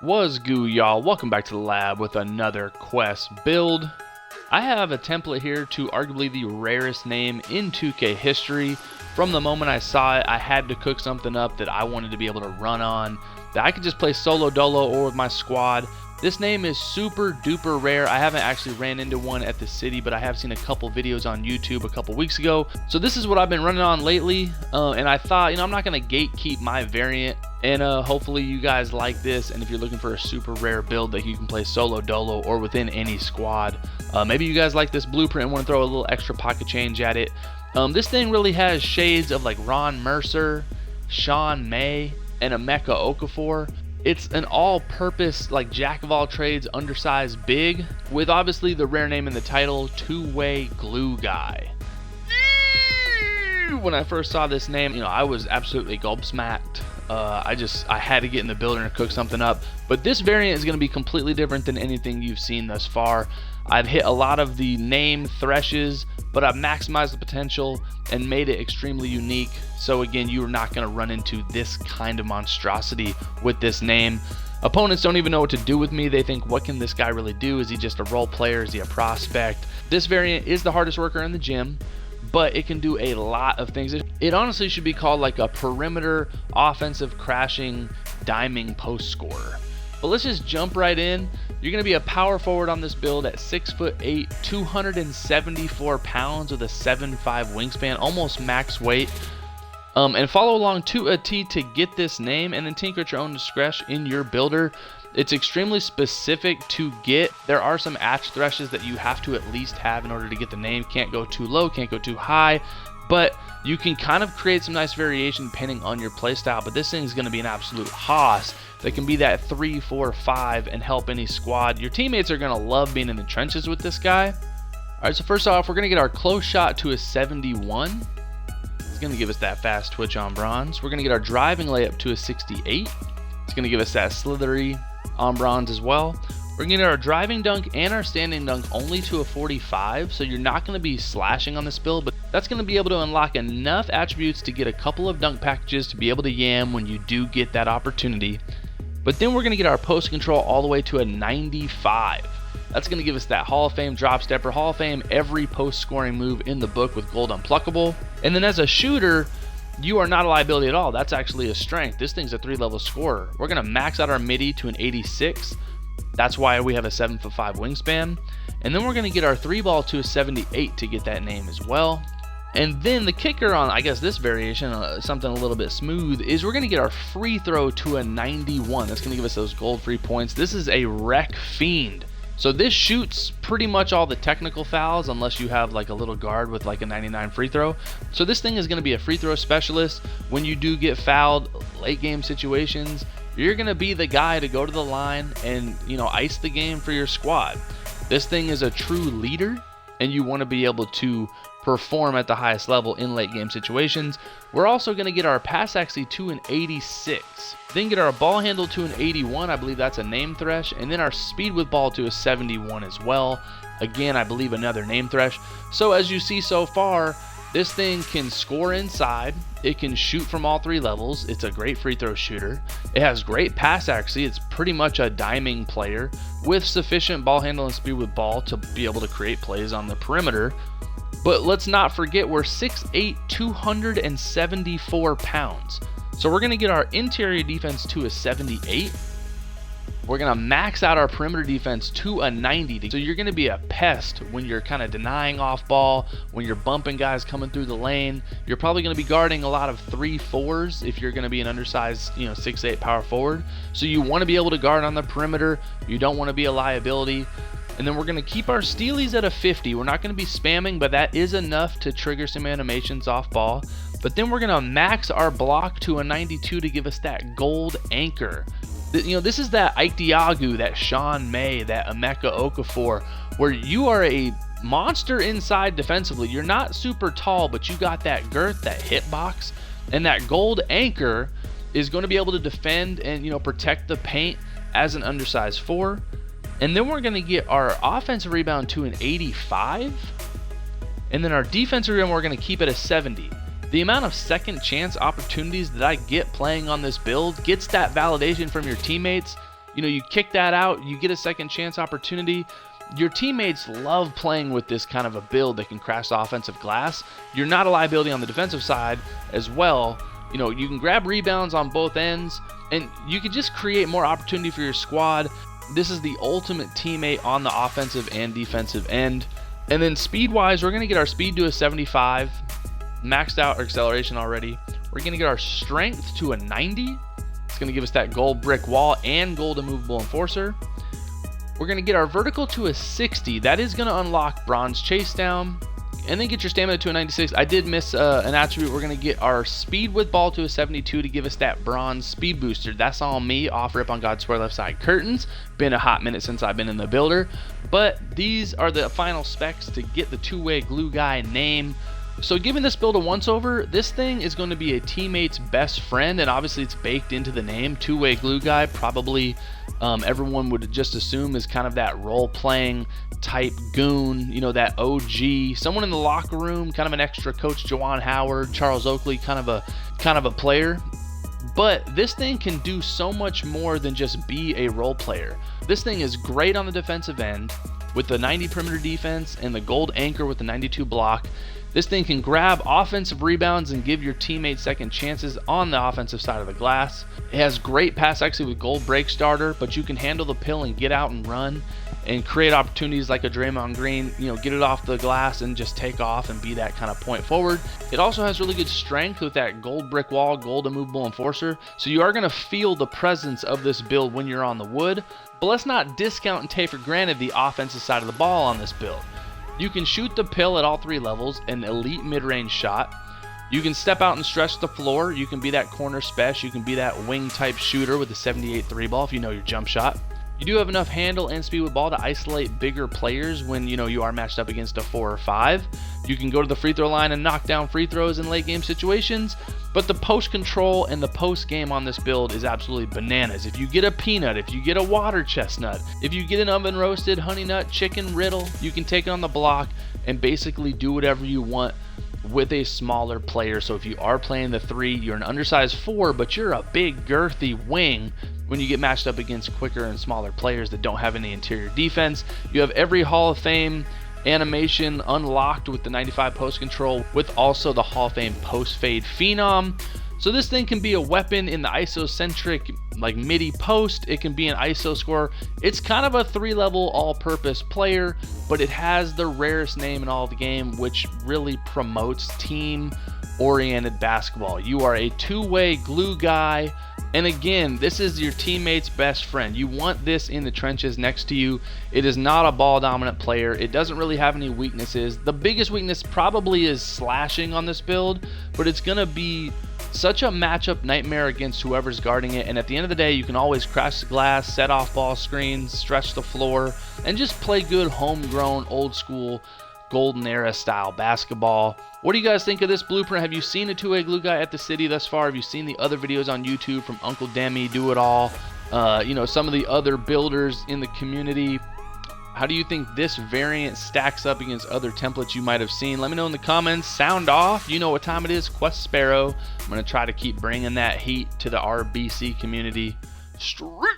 What's good, y'all? Welcome back to the lab with another quest build. I have a template here to arguably the rarest name in 2K history. From the moment I saw it, I had to cook something up that I wanted to be able to run on, that I could just play solo dolo or with my squad. This name is super duper rare. I haven't actually ran into one at the city, but I have seen a couple videos on YouTube a couple weeks ago. So this is what I've been running on lately, and I thought, I'm not going to gatekeep my variant. And hopefully you guys like this, and if you're looking for a super rare build that you can play solo dolo or within any squad, maybe you guys like this blueprint and want to throw a little extra pocket change at it. This thing really has shades of like Ron Mercer, Sean May, and Emeka Okafor. It's an all-purpose, like, jack of all trades, undersized big, with obviously the rare name in the title, two-way glue guy. When I first saw this name, I was absolutely gobsmacked. I had to get in the builder and cook something up. But this variant is going to be completely different than anything you've seen thus far. I've hit a lot of the name threshes, but I've maximized the potential and made it extremely unique. So again, you're not going to run into this kind of monstrosity with this name. Opponents don't even know what to do with me. They think, what can this guy really do? Is he just a role player? Is he a prospect? This variant is the hardest worker in the gym, but it can do a lot of things. It honestly should be called like a perimeter offensive crashing diming post scorer. But let's just jump right in. You're going to be a power forward on this build at 6'8", 274 pounds with a 7'5" wingspan, almost max weight. And follow along to a T to get this name, and then tinker at your own discretion in your builder. It's extremely specific to get. There are some atch threshes that you have to at least have in order to get the name. Can't go too low, can't go too high, but you can kind of create some nice variation depending on your playstyle. But this thing is going to be an absolute hoss that can be that 3, 4, 5 and help any squad. Your teammates are going to love being in the trenches with this guy. Alright, so first off, we're going to get our close shot to a 71. It's going to give us that fast twitch on bronze. We're going to get our driving layup to a 68. It's going to give us that slithery on bronze as well. We're going to get our driving dunk and our standing dunk only to a 45, so you're not going to be slashing on this build, but that's going to be able to unlock enough attributes to get a couple of dunk packages to be able to yam when you do get that opportunity. But then we're going to get our post control all the way to a 95. That's going to give us that Hall of Fame drop stepper, Hall of Fame every post scoring move in the book with gold unpluckable. And then as a shooter, you are not a liability at all. That's actually a strength. This thing's a 3-level scorer. We're going to max out our midi to an 86. That's why we have a 7'5" wingspan. And then we're going to get our 3-ball to a 78 to get that name as well. And then the kicker on, I guess, this variation, something a little bit smooth, is we're going to get our free throw to a 91. That's going to give us those gold free points. This is a wreck fiend. So this shoots pretty much all the technical fouls unless you have like a little guard with like a 99 free throw. So this thing is going to be a free throw specialist. When you do get fouled, late game situations, you're going to be the guy to go to the line and, ice the game for your squad. This thing is a true leader, and you want to be able to perform at the highest level in late game situations. We're also going to get our pass accuracy to an 86. Then get our ball handle to an 81. I believe that's a name thresh. And then our speed with ball to a 71 as well. Again, I believe another name thresh. So as you see so far, this thing can score inside. It can shoot from all 3 levels. It's a great free throw shooter. It has great pass accuracy. It's pretty much a diming player with sufficient ball handle and speed with ball to be able to create plays on the perimeter. But let's not forget we're 6'8", 274 pounds. So we're going to get our interior defense to a 78. We're going to max out our perimeter defense to a 90. So you're going to be a pest when you're kind of denying off ball, when you're bumping guys coming through the lane. You're probably going to be guarding a lot of 3-4s if you're going to be an undersized, 6'8" power forward. So you want to be able to guard on the perimeter. You don't want to be a liability. And then we're going to keep our steelies at a 50. We're not going to be spamming, but that is enough to trigger some animations off ball. But then we're going to max our block to a 92 to give us that gold anchor. This is that Ike Diagu, that Sean May, that Emeka Okafor, where you are a monster inside defensively. You're not super tall, but you got that girth, that hitbox, and that gold anchor is going to be able to defend and protect the paint as an undersized 4. And then we're going to get our offensive rebound to an 85. And then our defensive rebound we're going to keep at a 70. The amount of second chance opportunities that I get playing on this build gets that validation from your teammates. You know, you kick that out, you get a second chance opportunity. Your teammates love playing with this kind of a build that can crash the offensive glass. You're not a liability on the defensive side as well. You know, you can grab rebounds on both ends, and you can just create more opportunity for your squad. This is the ultimate teammate on the offensive and defensive end. And then speed-wise, we're going to get our speed to a 75, maxed out our acceleration already. We're going to get our strength to a 90. It's going to give us that gold brick wall and gold immovable enforcer. We're going to get our vertical to a 60. That is going to unlock bronze chase down. And then get your stamina to a 96. I did miss an attribute. We're going to get our speed with ball to a 72 to give us that bronze speed booster. That's on me, off rip on God's Square left side curtains. Been a hot minute since I've been in the builder. But these are the final specs to get the two-way glue guy name. So giving this build a once over, this thing is going to be a teammate's best friend, and obviously it's baked into the name. Two-way glue guy, probably everyone would just assume is kind of that role-playing type goon, you know, that OG, someone in the locker room, kind of an extra coach, Juwan Howard, Charles Oakley, kind of a player. But this thing can do so much more than just be a role player. This thing is great on the defensive end with the 90 perimeter defense and the gold anchor with the 92 block. This thing can grab offensive rebounds and give your teammates second chances on the offensive side of the glass. It has great pass accuracy with gold break starter, but you can handle the pill and get out and run and create opportunities like a Draymond Green, you know, get it off the glass and just take off and be that kind of point forward. It also has really good strength with that gold brick wall, gold immovable enforcer. So you are going to feel the presence of this build when you're on the wood, but let's not discount and take for granted the offensive side of the ball on this build. You can shoot the pill at all three levels, an elite mid-range shot. You can step out and stretch the floor. You can be that corner special. You can be that wing type shooter with the 78 3 ball if you know your jump shot. You do have enough handle and speed with ball to isolate bigger players when you are matched up against a 4 or 5. You can go to the free throw line and knock down free throws in late game situations, but the post control and the post game on this build is absolutely bananas. If you get a peanut, if you get a water chestnut, if you get an oven roasted honey nut chicken riddle, you can take it on the block and basically do whatever you want with a smaller player. So if you are playing the 3, you're an undersized 4, but you're a big girthy wing. When you get matched up against quicker and smaller players that don't have any interior defense, you have every Hall of Fame animation unlocked with the 95 post control, with also the Hall of Fame post fade phenom. So this thing can be a weapon in the isocentric like midi post. It can be an ISO scorer. It's kind of a 3-level all-purpose player, but it has the rarest name in all of the game, which really promotes team-oriented basketball. You are a two-way glue guy. And again, this is your teammate's best friend. You want this in the trenches next to you. It is not a ball dominant player. It doesn't really have any weaknesses. The biggest weakness probably is slashing on this build, but it's going to be such a matchup nightmare against whoever's guarding it. And at the end of the day, you can always crash the glass, set off ball screens, stretch the floor, and just play good homegrown, old school, golden era style basketball. What do you guys think of this blueprint? Have you seen a two-way glue guy at the city thus far? Have you seen the other videos on YouTube from Uncle Demi, Do It All, some of the other builders in the community? How do you think this variant stacks up against other templates you might have seen? Let me know in the comments. Sound off. You know what time it is. Quest Sparrow. I'm going to try to keep bringing that heat to the RBC community. Street.